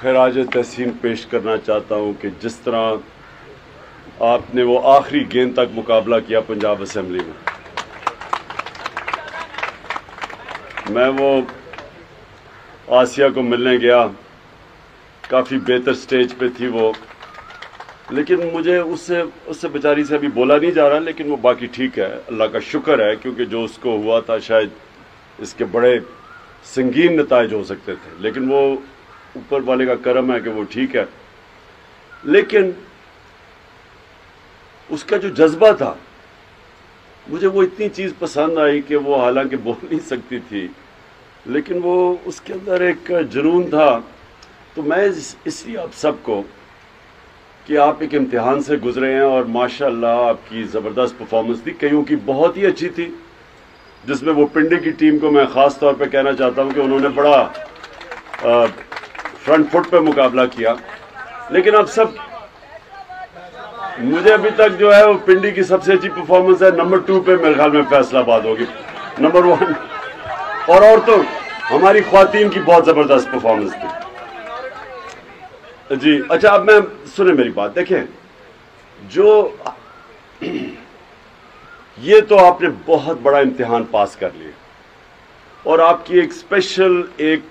खराज तहसीन पेश करना चाहता हूँ कि जिस तरह आपने वो आखिरी गेंद तक मुकाबला किया पंजाब असम्बली में, मैं वो आसिया को मिलने गया, काफ़ी बेहतर स्टेज पे थी वो, लेकिन मुझे उससे बेचारी से अभी बोला नहीं जा रहा, लेकिन वो बाकी ठीक है, अल्लाह का शुक्र है, क्योंकि जो उसको हुआ था शायद इसके बड़े संगीन नताइज हो सकते थे, लेकिन वो ऊपर वाले का करम है कि वो ठीक है। लेकिन उसका जो जज्बा था, मुझे वो इतनी चीज़ पसंद आई कि वो हालांकि बोल नहीं सकती थी, लेकिन वो उसके अंदर एक जुनून था। तो मैं इसलिए आप सबको कि आप एक इम्तिहान से गुजरे हैं और माशाल्लाह आपकी ज़बरदस्त परफॉर्मेंस थी, कईयों की बहुत ही अच्छी थी, जिसमें वो पिंडी की टीम को मैं ख़ास तौर पे कहना चाहता हूं कि उन्होंने बड़ा फ्रंट फुट पे मुकाबला किया। लेकिन अब सब मुझे अभी तक जो है वो पिंडी की सबसे अच्छी परफॉर्मेंस है, नंबर 2 पे मेरे ख्याल में फैसलाबाद होगी, नंबर 1 और तो हमारी ख्वातीन की बहुत ज़बरदस्त परफॉर्मेंस थी जी। अच्छा, अब मैं सुने मेरी बात, देखें, जो ये तो आपने बहुत बड़ा इम्तिहान पास कर लिया और आपकी एक स्पेशल एक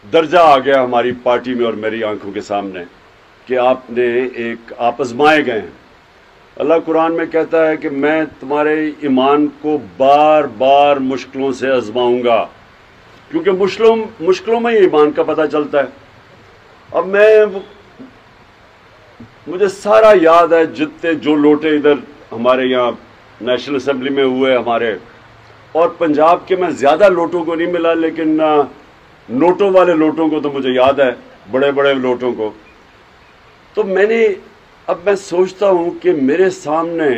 दर्जा आ गया हमारी पार्टी में और मेरी आंखों के सामने कि आप आजमाए गए हैं। अल्लाह कुरान में कहता है कि मैं तुम्हारे ईमान को बार बार मुश्किलों से आजमाऊंगा, क्योंकि मुश्किलों में ही ईमान का पता चलता है। अब मुझे सारा याद है, जितने जो लोटे इधर हमारे यहाँ नेशनल असेंबली में हुए हमारे, और पंजाब के मैं ज़्यादा लोटों को नहीं मिला, लेकिन नोटों वाले लोटों को तो मुझे याद है, बड़े बड़े लोटों को। तो अब मैं सोचता हूँ कि मेरे सामने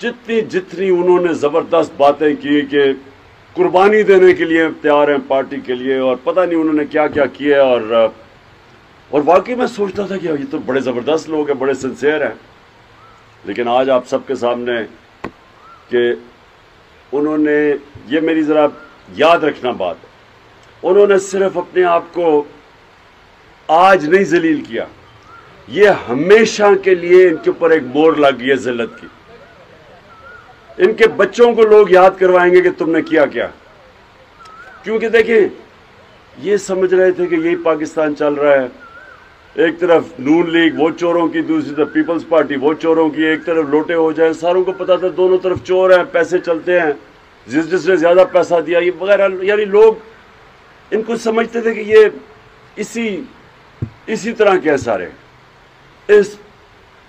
जितनी उन्होंने ज़बरदस्त बातें की कि कुर्बानी देने के लिए तैयार हैं पार्टी के लिए, और पता नहीं उन्होंने क्या क्या किया, और वाकई मैं सोचता था कि ये तो बड़े ज़बरदस्त लोग हैं, बड़े सिंसियर हैं। लेकिन आज आप सबके सामने कि उन्होंने, ये मेरी ज़रा याद रखना बात, उन्होंने सिर्फ अपने आप को आज नहीं जलील किया, ये हमेशा के लिए इनके ऊपर एक मोहर लग गई है ज़िल्लत की। इनके बच्चों को लोग याद करवाएंगे कि तुमने किया क्या, क्योंकि देखिए ये समझ रहे थे कि यही पाकिस्तान चल रहा है, एक तरफ नून लीग वो चोरों की, दूसरी तरफ पीपल्स पार्टी वो चोरों की, एक तरफ लोटे हो जाए, सारों को पता था दोनों तरफ चोर हैं, पैसे चलते हैं, जिसने ज़्यादा पैसा दिया ये वगैरह, यानी लोग इनको समझते थे कि ये इसी तरह के सारे।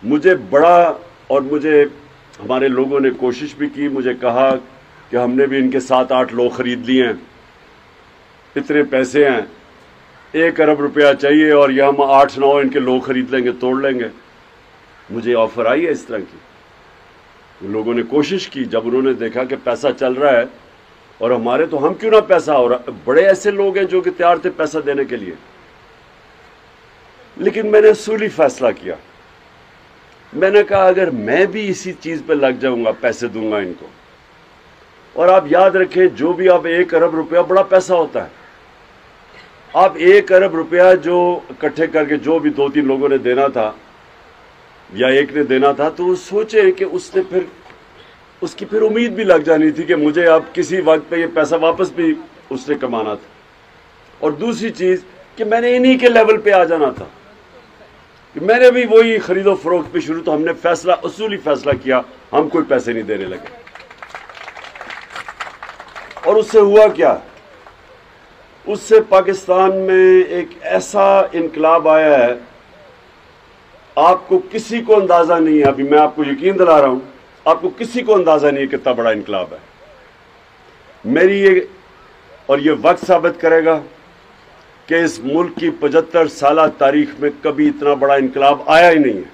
मुझे बड़ा, और मुझे हमारे लोगों ने कोशिश भी की, मुझे कहा कि हमने भी इनके 7-8 लोग ख़रीद लिए हैं, इतने पैसे हैं, 1 अरब रुपया चाहिए और ये हम 8-9 इनके लोग ख़रीद लेंगे, तोड़ लेंगे। मुझे ऑफ़र आई है इस तरह की। लोगों ने कोशिश की, जब उन्होंने देखा कि पैसा चल रहा है और हमारे तो हम क्यों ना पैसा हो रहा, बड़े ऐसे लोग हैं जो कि तैयार थे पैसा देने के लिए। लेकिन मैंने असूली फैसला किया, मैंने कहा अगर मैं भी इसी चीज़ पे लग जाऊंगा, पैसे दूंगा इनको। और आप याद रखें, जो भी आप 1 अरब रुपया बड़ा पैसा होता है, आप 1 अरब रुपया जो इकट्ठे करके जो भी 2-3 लोगों ने देना था या एक ने देना था, तो वो सोचे कि उसकी फिर उम्मीद भी लग जानी थी कि मुझे अब किसी वक्त पे ये पैसा वापस भी उसने कमाना था। और दूसरी चीज़ कि मैंने इन्हीं के लेवल पे आ जाना था, कि मैंने भी वही खरीदो फरोख्त पे शुरू, तो हमने असूली फैसला किया, हम कोई पैसे नहीं देने लगे। और उससे हुआ क्या, उससे पाकिस्तान में एक ऐसा इनकलाब आया है, आपको किसी को अंदाज़ा नहीं है, अभी मैं आपको यकीन दिला रहा हूँ, आपको किसी को अंदाज़ा नहीं है कितना बड़ा इनकलाब है। मेरी ये वक्त साबित करेगा कि इस मुल्क की 75 साला तारीख में कभी इतना बड़ा इनकलाब आया ही नहीं है,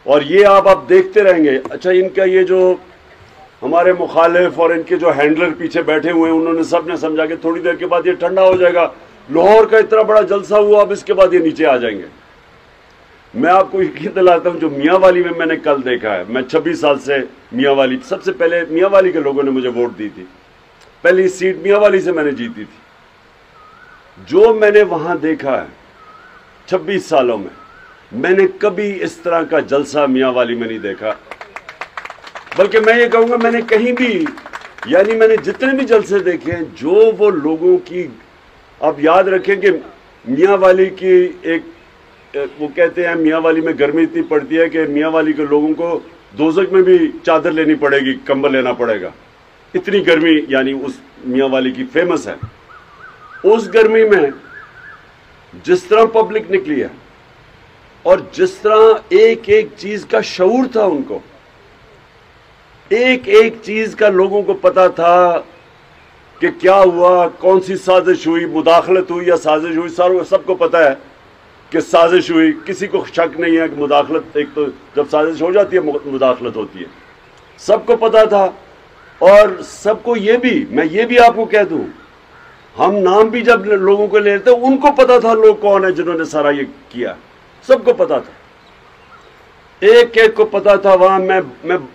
और ये आप देखते रहेंगे। अच्छा, इनका ये जो हमारे मुखालिफ और इनके जो हैंडलर पीछे बैठे हुए हैं, उन्होंने सब ने समझा कि थोड़ी देर के बाद ये ठंडा हो जाएगा, लाहौर का इतना बड़ा जलसा हुआ, अब इसके बाद ये नीचे आ जाएंगे। मैं आपको यकीन दिलाता हूँ, जो मियाँ वाली में मैंने कल देखा है, मैं 26 साल से मियाँ वाली, सबसे पहले मियाँ वाली के लोगों ने मुझे वोट दी थी, पहली सीट मियाँ वाली से मैंने जीती थी। جو میں نے وہاں دیکھا ہے 26 سالوں میں نے کبھی اس طرح کا جلسہ میاں والی میں نہیں دیکھا. بلکہ میں یہ کہوں گا میں نے کہیں بھی، یعنی میں نے جتنے بھی جلسے دیکھے ہیں، جو وہ لوگوں کی، آپ یاد رکھیں کہ میاں والی کی ایک، وہ کہتے ہیں میاں والی میں گرمی اتنی پڑتی ہے کہ میاں والی کے لوگوں کو دوزخ میں بھی چادر لینی پڑے گی، کمبل لینا پڑے گا، اتنی گرمی یعنی اس میاں والی کی فیمس ہے. اس گرمی میں جس طرح پبلک نکلی ہے اور جس طرح ایک ایک چیز کا شعور تھا، ان کو ایک ایک چیز کا لوگوں کو پتا تھا کہ کیا ہوا، کون سی سازش ہوئی، مداخلت ہوئی یا سازش ہوئی. سب کو پتا ہے کہ سازش ہوئی، کسی کو شک نہیں ہے کہ مداخلت، ایک تو جب سازش ہو جاتی ہے مداخلت ہوتی ہے، سب کو پتا تھا. اور سب کو یہ بھی، میں یہ بھی آپ کو کہہ دوں، ہم نام بھی جب لوگوں کو لیتے ان کو پتا تھا لوگ کون ہیں جنہوں نے سارا یہ کیا، سب کو پتا تھا، ایک ایک کو پتا تھا. وہاں میں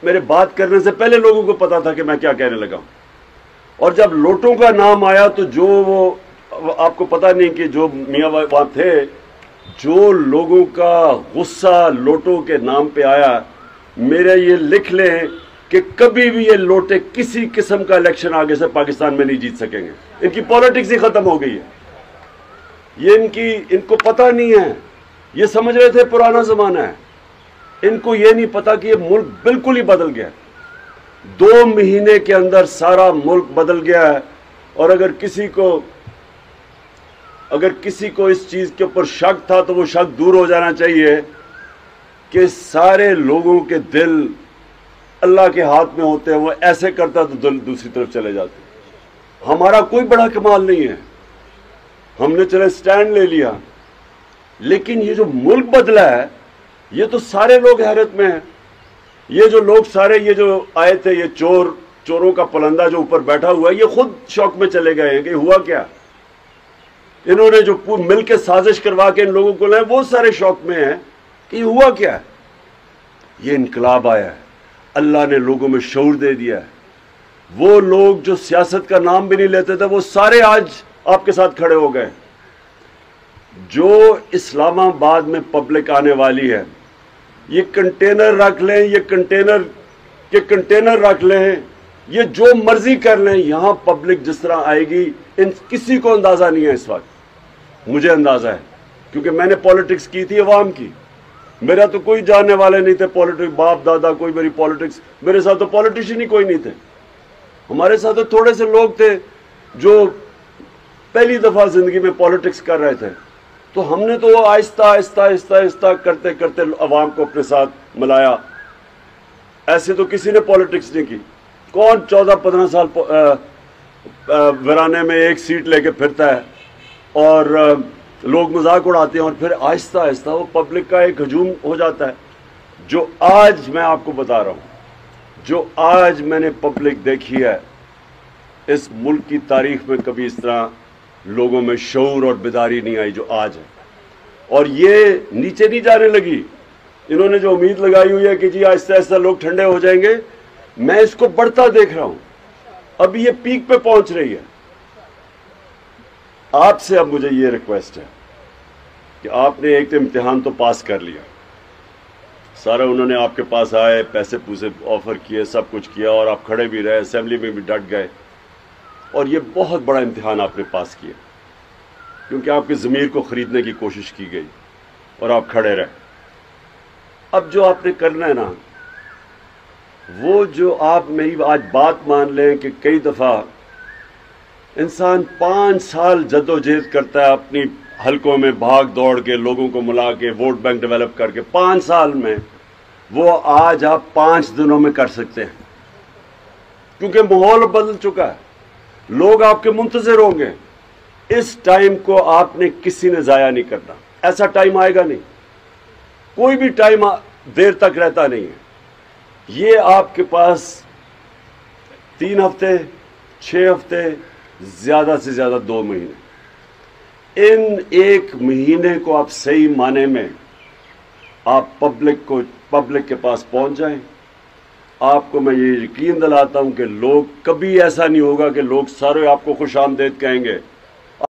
میرے بات کرنے سے پہلے لوگوں کو پتا تھا کہ میں کیا کہنے لگا ہوں. اور جب لوٹوں کا نام آیا تو جو وہ آپ کو پتا نہیں کہ جو میاں وہاں تھے، جو لوگوں کا غصہ لوٹوں کے نام پہ آیا، میرے یہ لکھ لیں کہ کبھی بھی یہ لوٹے کسی قسم کا الیکشن آگے سے پاکستان میں نہیں جیت سکیں گے. ان کی پالیٹکس ہی ختم ہو گئی ہے. یہ ان کو پتہ نہیں ہے، یہ سمجھ رہے تھے پرانا زمانہ ہے. ان کو یہ نہیں پتا کہ یہ ملک بالکل ہی بدل گیا ہے. 2 مہینے کے اندر سارا ملک بدل گیا ہے. اور اگر کسی کو اس چیز کے اوپر شک تھا تو وہ شک دور ہو جانا چاہیے کہ سارے لوگوں کے دل اللہ کے ہاتھ میں ہوتے ہیں. وہ ایسے کرتا تو دل دوسری طرف چلے جاتے. ہمارا کوئی بڑا کمال نہیں ہے، ہم نے چلے سٹینڈ لے لیا، لیکن یہ جو ملک بدلا ہے یہ تو سارے لوگ حیرت میں ہیں. یہ جو لوگ سارے یہ جو آئے تھے، یہ چوروں کا پلندہ جو اوپر بیٹھا ہوا ہے، یہ خود شوق میں چلے گئے ہیں کہ ہوا کیا. انہوں نے جو مل کے سازش کروا کے ان لوگوں کو لائے، وہ سارے شوق میں ہیں کہ یہ ہوا کیا ہے. یہ انقلاب آیا ہے، اللہ نے لوگوں میں شعور دے دیا ہے. وہ لوگ جو سیاست کا نام بھی نہیں لیتے تھے، وہ سارے آج آپ کے ساتھ کھڑے ہو گئے. جو اسلام آباد میں پبلک آنے والی ہے، یہ کنٹینر رکھ لیں، یہ کنٹینر رکھ لیں، یہ جو مرضی کر لیں، یہاں پبلک جس طرح آئے گی کسی کو اندازہ نہیں ہے. اس وقت مجھے اندازہ ہے کیونکہ میں نے پالیٹکس کی تھی عوام کی. میرا تو کوئی جاننے والے نہیں تھے پالیٹکس، باپ دادا کوئی میری پالیٹکس، میرے ساتھ تو پالیٹیشین ہی کوئی نہیں تھے. ہمارے ساتھ تو تھوڑے سے لوگ تھے جو پہلی دفعہ زندگی میں پالیٹکس کر رہے تھے. تو ہم نے تو آہستہ آہستہ آہستہ آہستہ کرتے کرتے عوام کو اپنے ساتھ ملایا. ایسے تو کسی نے پالیٹکس نہیں کی. کون 14-15 سال ورانے میں ایک سیٹ لے کے پھرتا ہے اور لوگ مذاق اڑاتے ہیں، اور پھر آہستہ آہستہ وہ پبلک کا ایک ہجوم ہو جاتا ہے. جو آج میں آپ کو بتا رہا ہوں، جو آج میں نے پبلک دیکھی ہے، اس ملک کی تاریخ میں کبھی اس طرح لوگوں میں شعور اور بیداری نہیں آئی جو آج ہے. اور یہ نیچے نہیں جانے لگی. انہوں نے جو امید لگائی ہوئی ہے کہ جی آہستہ آہستہ لوگ ٹھنڈے ہو جائیں گے، میں اس کو بڑھتا دیکھ رہا ہوں. ابھی یہ پیک پہ پہنچ رہی ہے. آپ سے اب مجھے یہ ریکویسٹ ہے کہ آپ نے ایک امتحان تو پاس کر لیا، سارے انہوں نے آپ کے پاس آئے، پیسے پوسے آفر کیے، سب کچھ کیا، اور آپ کھڑے بھی رہے، اسمبلی میں بھی ڈٹ گئے. اور یہ بہت بڑا امتحان آپ نے پاس کیا کیونکہ آپ کے ضمیر کو خریدنے کی کوشش کی گئی اور آپ کھڑے رہے. اب جو آپ نے کرنا ہے نا، وہ جو آپ میری آج بات مان لیں کہ کئی دفعہ انسان 5 سال جد و جہد کرتا ہے اپنی حلقوں میں بھاگ دوڑ کے، لوگوں کو ملا کے، ووٹ بینک ڈیولپ کر کے. 5 سال میں وہ آج آپ 5 دنوں میں کر سکتے ہیں کیونکہ ماحول بدل چکا ہے. لوگ آپ کے منتظر ہوں گے. اس ٹائم کو آپ نے کسی نے ضائع نہیں کرنا. ایسا ٹائم آئے گا نہیں، کوئی بھی ٹائم دیر تک رہتا نہیں ہے. یہ آپ کے پاس 3 ہفتے، 6 ہفتے، زیادہ سے زیادہ 2 مہینے. ان 1 مہینے کو آپ صحیح معنی میں آپ پبلک کے پاس پہنچ جائیں. آپ کو میں یہ یقین دلاتا ہوں کہ لوگ کبھی ایسا نہیں ہوگا کہ لوگ سارے آپ کو خوش آمدید کہیں گے.